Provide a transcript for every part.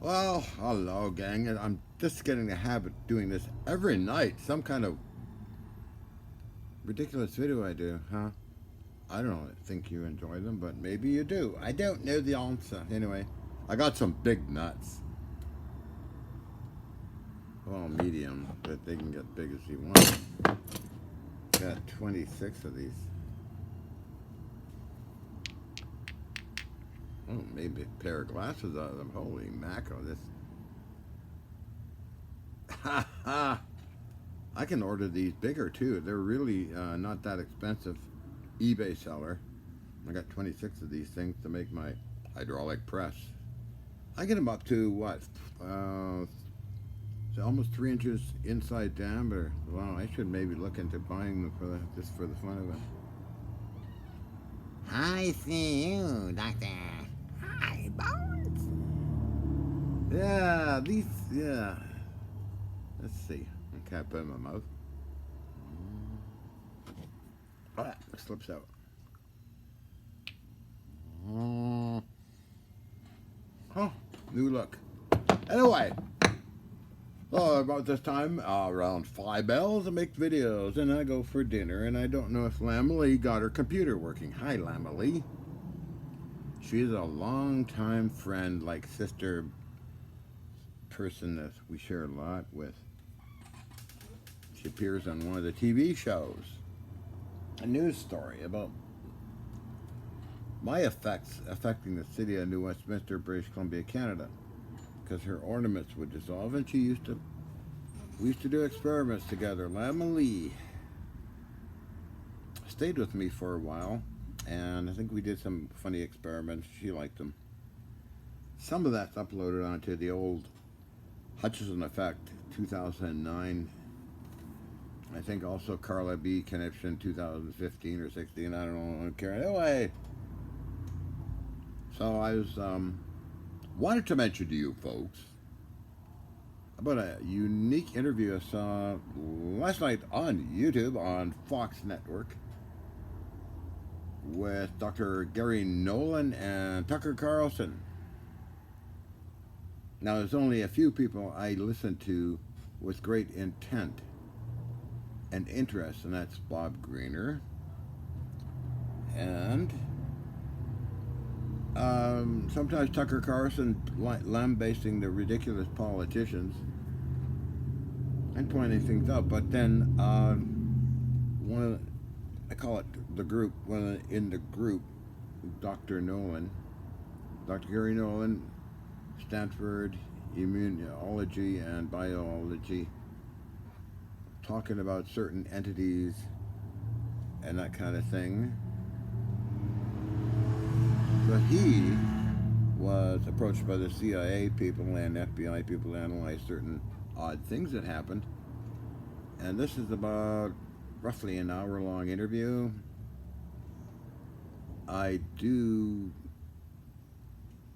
Well, hello, gang. And I'm just getting a habit of doing this every night. Some kind of ridiculous video I do, huh? I don't think you enjoy them, but maybe you do. I don't know the answer. Anyway, I got some big nuts. Well, medium, but they can get big as you want. Got 26 of these. Oh, maybe a pair of glasses out of them. Holy mackerel, this. Ha ha! I can order these bigger too. They're really not that expensive. eBay seller. I got 26 of these things to make my hydraulic press. I get them up to what? Almost 3 inches inside diameter. Wow, I should maybe look into buying them just for the fun of it. I see you, Doctor. Hi, Bones. Yeah, these. Yeah. Let's see. I can't put it in my mouth. Oh, it slips out. Oh, new look. Anyway, about this time, around 5 bells, I make videos and I go for dinner. And I don't know if Lama Lee got her computer working. Hi, Lama Lee. She's a long-time friend, like sister person that we share a lot with. She appears on one of the TV shows. A news story about my effects affecting the city of New Westminster, British Columbia, Canada, because her ornaments would dissolve, and we used to do experiments together. Lama Lee stayed with me for a while, and I think we did some funny experiments. She liked them. Some of that's uploaded onto the old Hutchison Effect 2009. I think also Carla B Connection 2015 or 16. I don't know. Care anyway. So I was wanted to mention to you folks about a unique interview I saw last night on YouTube on Fox Network with Dr. Gary Nolan and Tucker Carlson. Now, there's only a few people I listen to with great intent and interest, and that's Bob Greener and sometimes Tucker Carlson lambasting the ridiculous politicians and pointing things out. But then I call it the group, in the group, Dr. Nolan, Dr. Gary Nolan, Stanford Immunology and Biology, talking about certain entities and that kind of thing. But he was approached by the CIA people and FBI people to analyze certain odd things that happened. And this is about roughly an hour-long interview. I do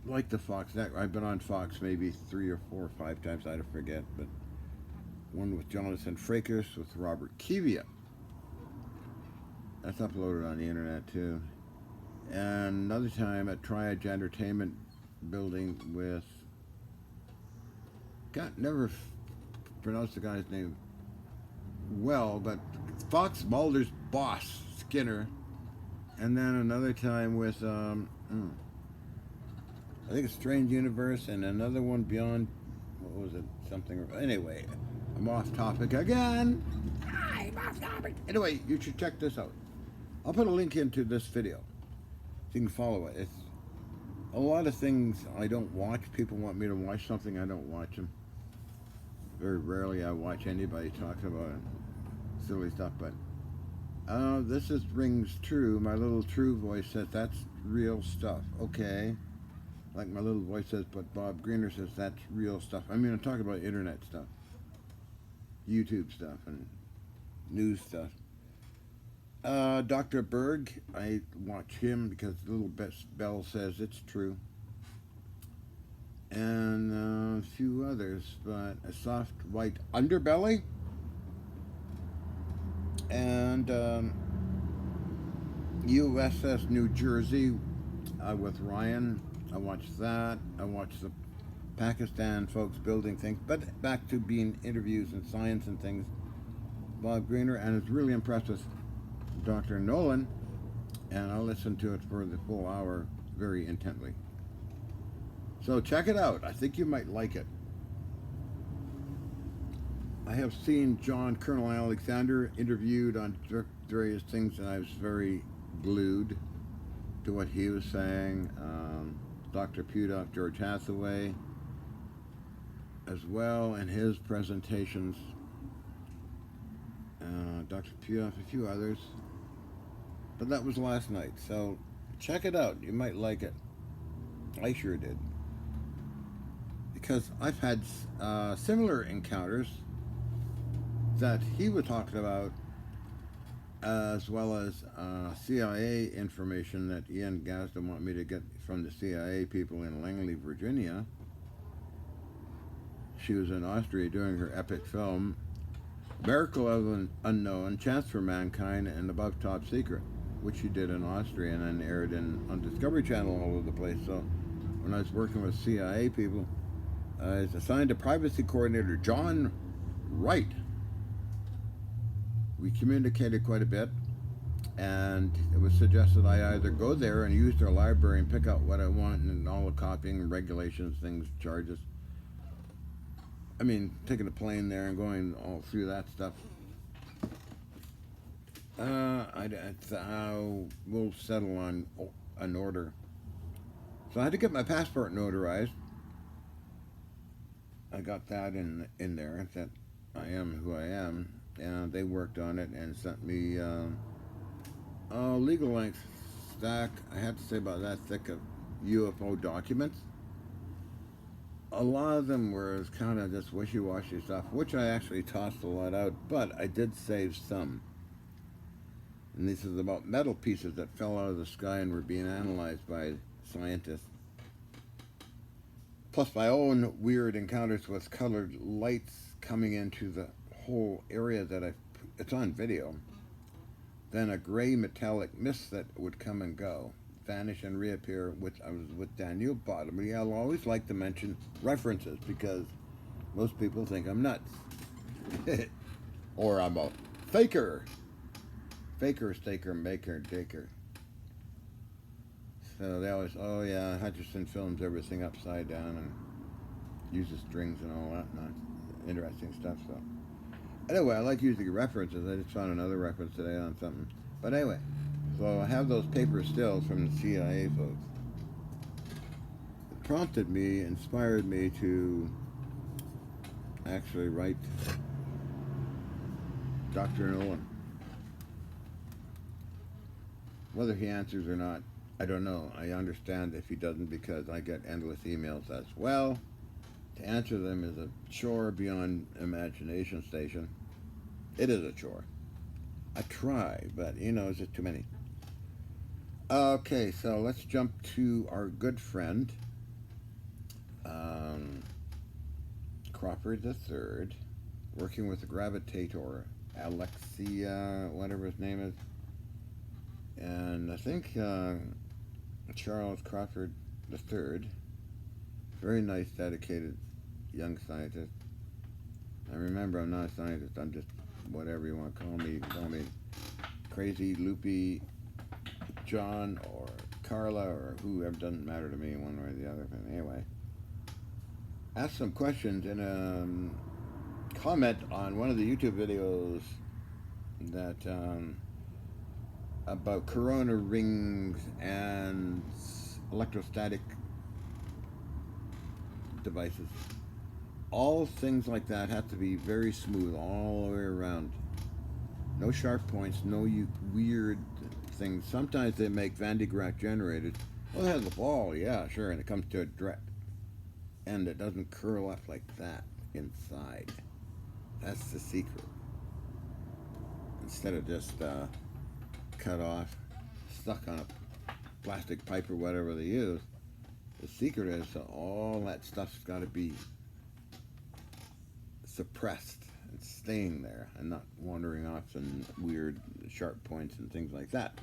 like the Fox Network. I've been on Fox maybe 3 or 4 or 5 times, I don't forget, but one with Jonathan Frakes with Robert Kivia. That's uploaded on the internet too. And another time at Triage Entertainment building with, God, never pronounced the guy's name well, but Fox Mulder's boss, Skinner. And then another time with, I think it's Strange Universe, and another one beyond, what was it, something, anyway, I'm off topic again. I'm off topic. Anyway, you should check this out. I'll put a link into this video so you can follow it. It's a lot of things I don't watch. People want me to watch something, I don't watch them. Very rarely I watch anybody talking about silly stuff, but this rings true. My little true voice says that's real stuff. Okay. Like my little voice says, but Bob Greener says that's real stuff. I mean, I'm talking about internet stuff, YouTube stuff, and news stuff. Dr. Berg, I watch him because Little Bell says it's true. And a few others, but a soft white underbelly. And USS New Jersey with Ryan. I watched that. I watched the Pakistan folks building things, but back to being interviews and science and things. Bob Greener, and it's really impressed with Dr. Nolan, and I'll listen to it for the full hour very intently. So check it out. I think you might like it. I have seen Colonel Alexander interviewed on various things, and I was very glued to what he was saying. Dr. Pudoff, George Hathaway, as well, and his presentations. Dr. Pudoff, a few others. But that was last night, so check it out. You might like it. I sure did. Because I've had similar encounters that he was talking about, as well as CIA information that Ian Gaston wanted me to get from the CIA people in Langley, Virginia. She was in Austria doing her epic film, Miracle of an Unknown, Chance for Mankind, and Above Top Secret, which she did in Austria and then aired on Discovery Channel all over the place. So when I was working with CIA people, I was assigned a privacy coordinator, John Wright. We communicated quite a bit, and it was suggested I either go there and use their library and pick out what I want and all the copying regulations, things, charges. I mean, taking a plane there and going all through that stuff. We'll settle on an order. So I had to get my passport notarized. I got that in there, that I am who I am, and they worked on it and sent me a legal length stack, I have to say about that thick, of UFO documents. A lot of them were kind of just wishy-washy stuff, which I actually tossed a lot out, but I did save some. And this is about metal pieces that fell out of the sky and were being analyzed by scientists. Plus my own weird encounters with colored lights coming into the whole area that it's on video. Then a gray metallic mist that would come and go, vanish and reappear. I was with Daniel Bottomley. I'll always like to mention references because most people think I'm nuts. Or I'm a faker. Faker, staker, maker, daker. So they always, oh yeah, Hutcherson films everything upside down and uses strings and all that interesting stuff. So anyway, I like using references. I just found another reference today on something. But anyway, so I have those paper stills from the CIA folks. It prompted me, inspired me to actually write Dr. Nolan. Whether he answers or not, I don't know. I understand if he doesn't because I get endless emails as well. To answer them is a chore beyond imagination station. It is a chore. I try, but it's just too many. Okay, so let's jump to our good friend, Crawford III, working with the gravitator, Alexia, whatever his name is. And I think Charles Crawford III, very nice, dedicated young scientist. I remember I'm not a scientist, I'm just whatever you want to call me. Call me crazy, loopy John or Carla or whoever, doesn't matter to me one way or the other. But anyway, ask some questions and comment on one of the YouTube videos that about corona rings and electrostatic devices. All things like that have to be very smooth all the way around. No sharp points, no weird things. Sometimes they make Van de Graaff generators. Well, it has a ball, yeah, sure, and it comes to a direct end. It doesn't curl up like that inside. That's the secret. Instead of just cut off, stuck on a plastic pipe or whatever they use, the secret is that all that stuff's got to be suppressed and staying there and not wandering off some weird sharp points and things like that.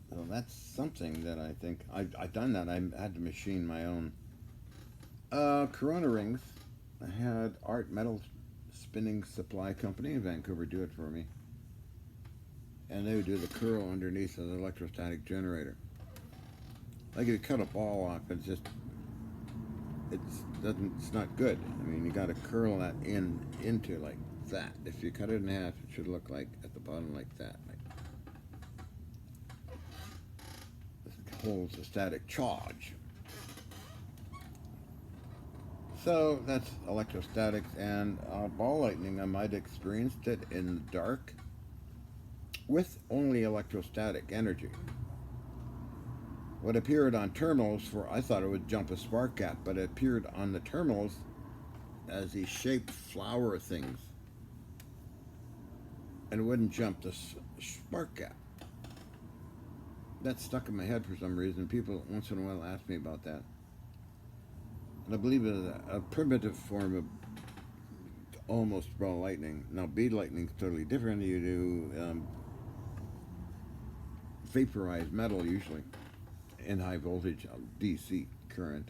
So that's something that I think I've done that. I had to machine my own. Corona rings. I had Art Metal Spinning Supply Company in Vancouver do it for me, and they would do the curl underneath of the electrostatic generator. Like if you cut a ball off, it's not good. I mean, you got to curl that into like that. If you cut it in half, it should look like at the bottom like that. Like this holds a static charge. So that's electrostatics and ball lightning. I might have experienced it in the dark with only electrostatic energy. What appeared on terminals for I thought it would jump a spark gap, but it appeared on the terminals as these shaped flower things, and it wouldn't jump the spark gap. That stuck in my head for some reason. People once in a while ask me about that, and I believe it is a primitive form of almost ball lightning. Now bead lightning is totally different. You do vaporized metal usually in high voltage DC current.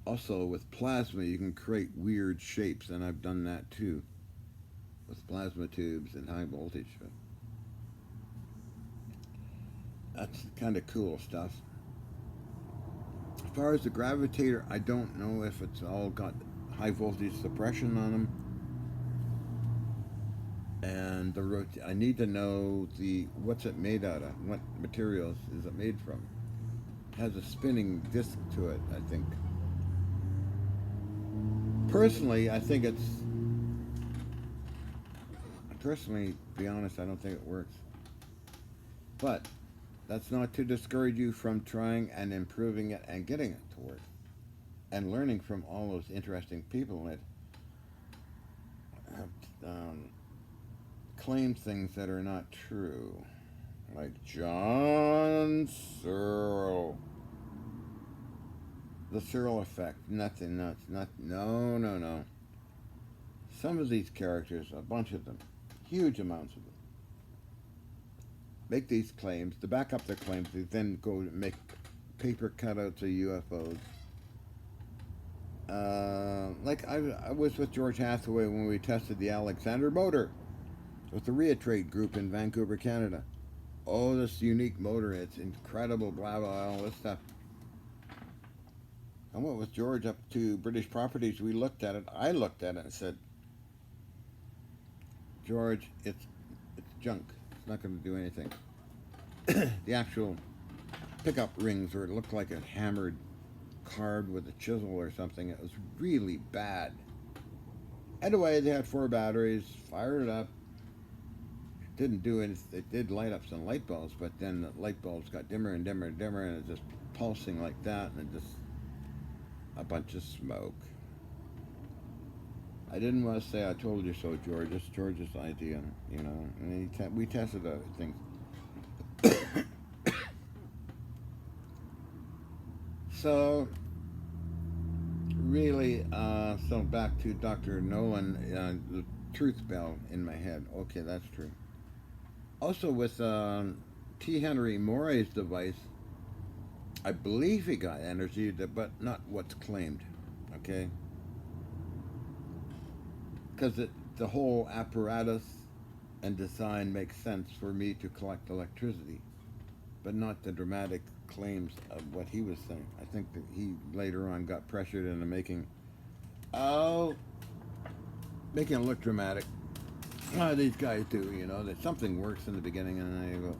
Also, with plasma, you can create weird shapes, and I've done that too with plasma tubes and high voltage. That's kind of cool stuff. As far as the gravitator, I don't know if it's all got high voltage suppression on them, and I need to know what's it made out of, what materials is it made from. It has a spinning disc to it, I think. Personally, to be honest, I don't think it works. But that's not to discourage you from trying and improving it and getting it to work and learning from all those interesting people that have claimed things that are not true. Like John Searle. The Searle effect. Nothing, nuts. No. Some of these characters, a bunch of them, huge amounts of them, make these claims. To back up their claims, they then go make paper cutouts of UFOs. Like I was with George Hathaway when we tested the Alexander motor with the Ria Trade Group in Vancouver, Canada. Oh, this unique motor, it's incredible, blah, blah, all this stuff. I went with George up to British Properties. We looked at it. I looked at it and said, George, it's junk. It's not going to do anything. The actual pickup rings where it looked like a hammered card with a chisel or something. It was really bad. Anyway, they had 4 batteries, fired it up. Didn't do anything. It did light up some light bulbs, but then the light bulbs got dimmer and dimmer and dimmer, and it just pulsing like that, and it just a bunch of smoke. I didn't want to say I told you so, George. It's George's idea, you know. And we tested other things. So, really, so back to Dr. Nolan, the truth bell in my head. Okay, that's true. Also, with T. Henry Moray's device, I believe he got energy, but not what's claimed. Okay? Because the whole apparatus and design makes sense for me to collect electricity, but not the dramatic claims of what he was saying. I think that he later on got pressured into making it look dramatic. These guys do, you know, that something works in the beginning and then you go,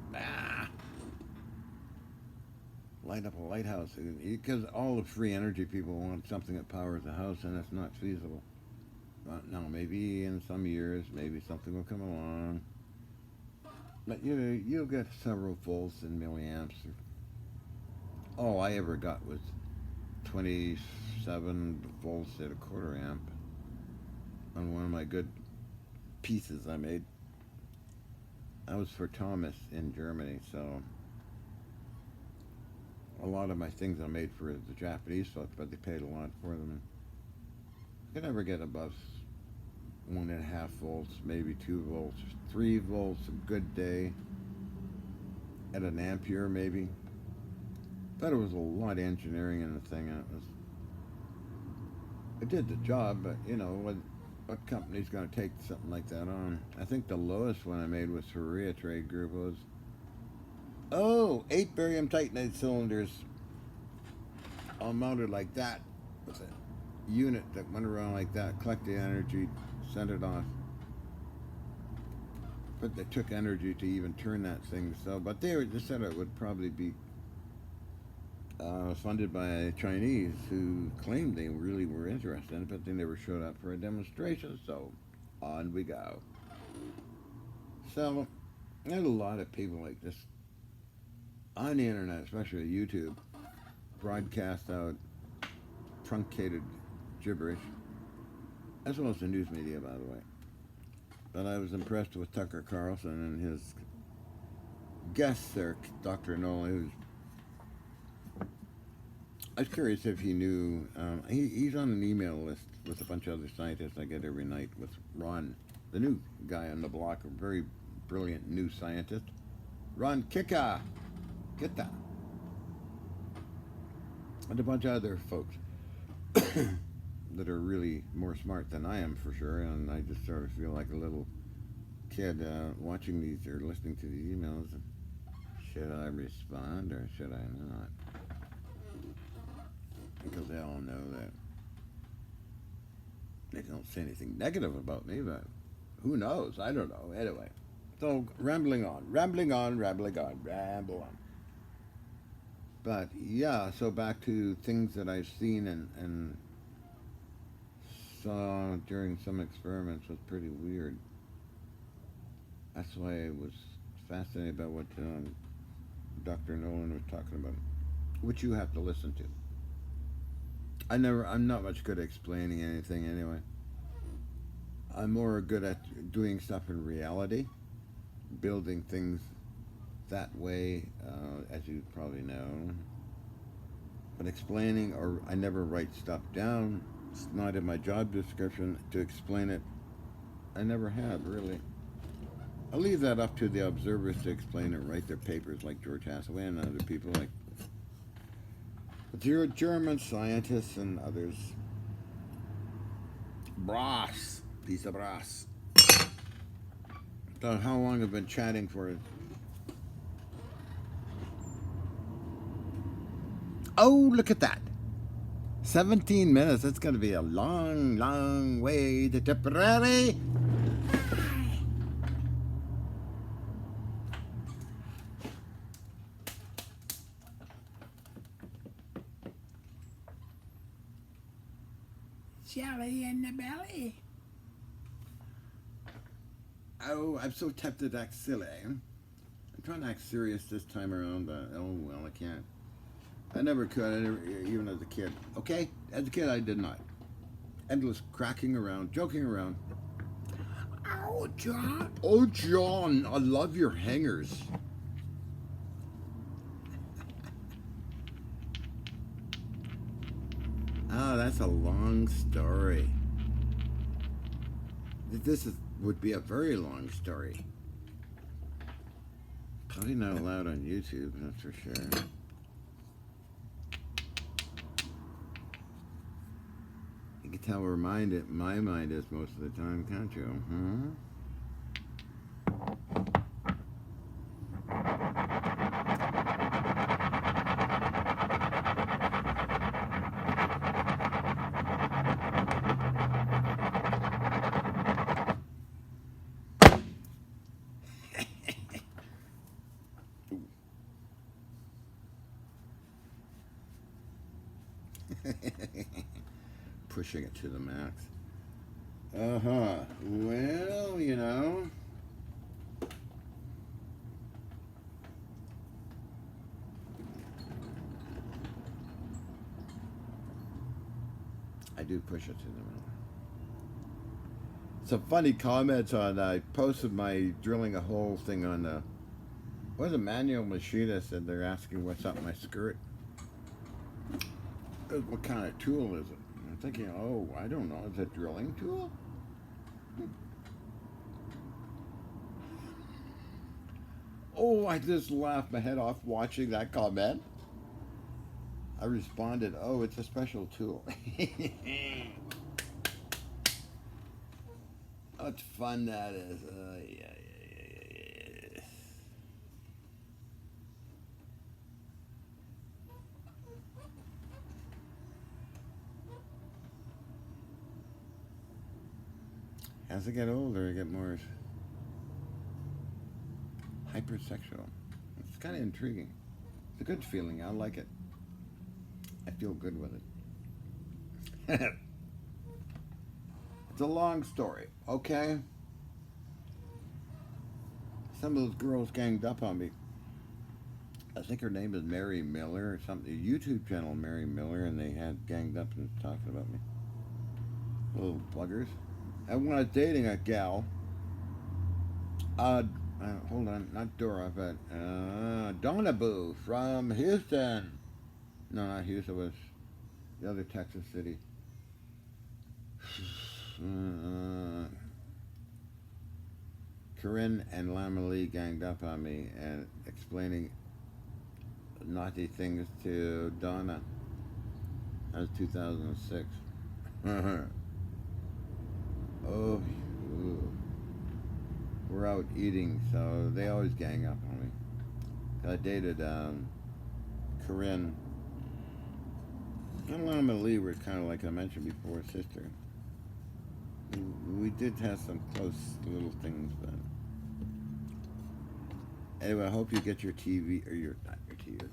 light up a lighthouse. Because all the free energy people want something that powers a house, and that's not feasible. Now, maybe in some years, maybe something will come along. But you'll get several volts and milliamps. All I ever got was 27 volts at a quarter amp on one of my good pieces I made. That was for Thomas in Germany, so a lot of my things I made for the Japanese folks, but they paid a lot for them. I could never get above 1.5 volts, maybe 2 volts, 3 volts, a good day. at an ampere maybe. But it was a lot of engineering in the thing, and it did the job. But you know what company's going to take something like that on? I think the lowest one I made was Korea Trade Group was 8 barium titanate cylinders all mounted like that with a unit that went around like that, collect the energy, send it off. But they took energy to even turn that thing. So, but they said it would probably be funded by Chinese who claimed they really were interested in it, but they never showed up for a demonstration. So, on we go. So, there's a lot of people like this on the internet, especially YouTube, broadcast out truncated gibberish, as well as the news media, by the way. But I was impressed with Tucker Carlson and his guest there, Dr. Nolan, who's, I was curious if he knew, he's on an email list with a bunch of other scientists I get every night with Ron, the new guy on the block, a very brilliant new scientist. Ron Kika, get that. And a bunch of other folks that are really more smart than I am for sure, and I just sort of feel like a little kid watching these or listening to these emails. Should I respond or should I not? Because they all know that they don't say anything negative about me, but who knows? I don't know. Anyway, so rambling on. But yeah, so back to things that I've seen and saw during some experiments was pretty weird. That's why I was fascinated about what Dr. Nolan was talking about, which you have to listen to. I'm not much good at explaining anything anyway. I'm more good at doing stuff in reality, building things that way, as you probably know. But explaining, or I never write stuff down. It's not in my job description to explain it. I never have, really. I'll leave that up to the observers to explain it, write their papers like George Hathaway and other people like German scientists and others. Brass. Piece of brass. So how long I've been chatting for it? Oh, look at that. 17 minutes. That's going to be a long, long way to Tipperary. Jelly in the belly. Oh, I'm so tempted to act silly. I'm trying to act serious this time around, but oh well, I can't. I never could, even as a kid. Okay? As a kid, I did not. Endless cracking around, joking around. Oh, John. Oh, John, I love your hangers. Oh, that's a long story. Would be a very long story. Probably not allowed on YouTube, that's for sure. You can tell where my mind is most of the time, can't you? Huh? Pushing it to the max. Well, you know. I do push it to the max. Some funny comments on, I posted my drilling a hole thing on the, what was a manual machinist, and they're asking what's up my skirt. What kind of tool is it? I'm thinking, oh, I don't know. Is it a drilling tool? Oh, I just laughed my head off watching that comment. I responded, oh, it's a special tool. What fun that is. Yeah, yeah, yeah. As I get older, I get more hypersexual. It's kind of intriguing. It's a good feeling. I like it. I feel good with it. It's a long story, okay? Some of those girls ganged up on me. I think her name is Mary Miller or something. A YouTube channel, Mary Miller, and they had ganged up and talking about me. Little buggers. And when I was dating a gal, hold on, not Dora, but Donna Boo from Houston. No, not Houston. It was the other Texas city. Corinne and Lama Lee ganged up on me and explaining naughty things to Donna. That was 2006. Oh, ooh. We're out eating, so they always gang up on me. I dated Corinne. And Lama Lee were kind of like I mentioned before, sister. We did have some close little things, but anyway, I hope you get your TV or your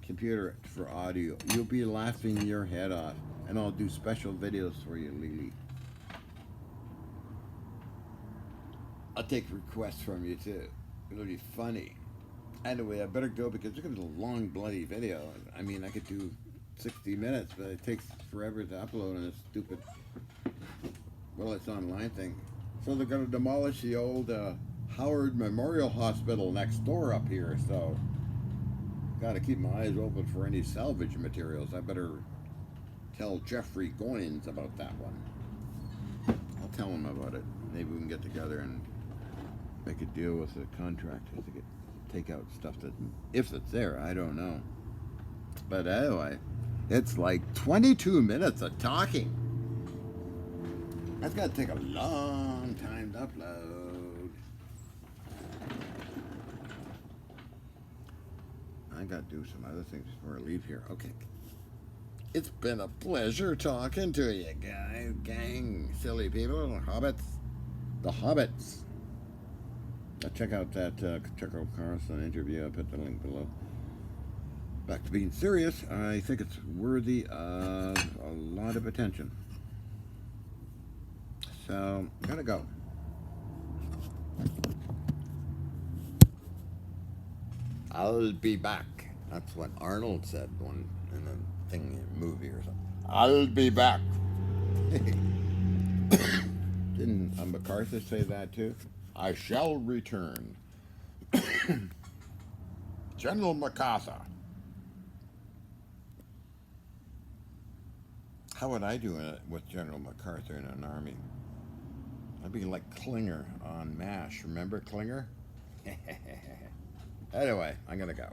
computer for audio. You'll be laughing your head off, and I'll do special videos for you, Lily. I'll take requests from you too. It'll be funny. Anyway, I better go because it's a long bloody video. I mean, I could do 60 minutes, but it takes forever to upload on this stupid, well, it's online thing. So they're going to demolish the old Howard Memorial Hospital next door up here, so got to keep my eyes open for any salvage materials. I better tell Jeffrey Goins about that one. I'll tell him about it. Maybe we can get together and make a deal with the contractors to take out stuff that, if it's there, I don't know. But anyway, it's like 22 minutes of talking. That's got to take a long time to upload. I got to do some other things before I leave here. Okay. It's been a pleasure talking to you guys, gang, silly people, hobbits. The hobbits. Check out that Carson interview. I put the link below. Back to being serious. I think it's worthy of a lot of attention. So, I gotta go. I'll be back. That's what Arnold said one in a thing, movie or something. I'll be back. Didn't MacArthur say that too? I shall return. General MacArthur. How would I do it with General MacArthur in an army? I'd be like Klinger on MASH. Remember Klinger? Anyway, I'm going to go.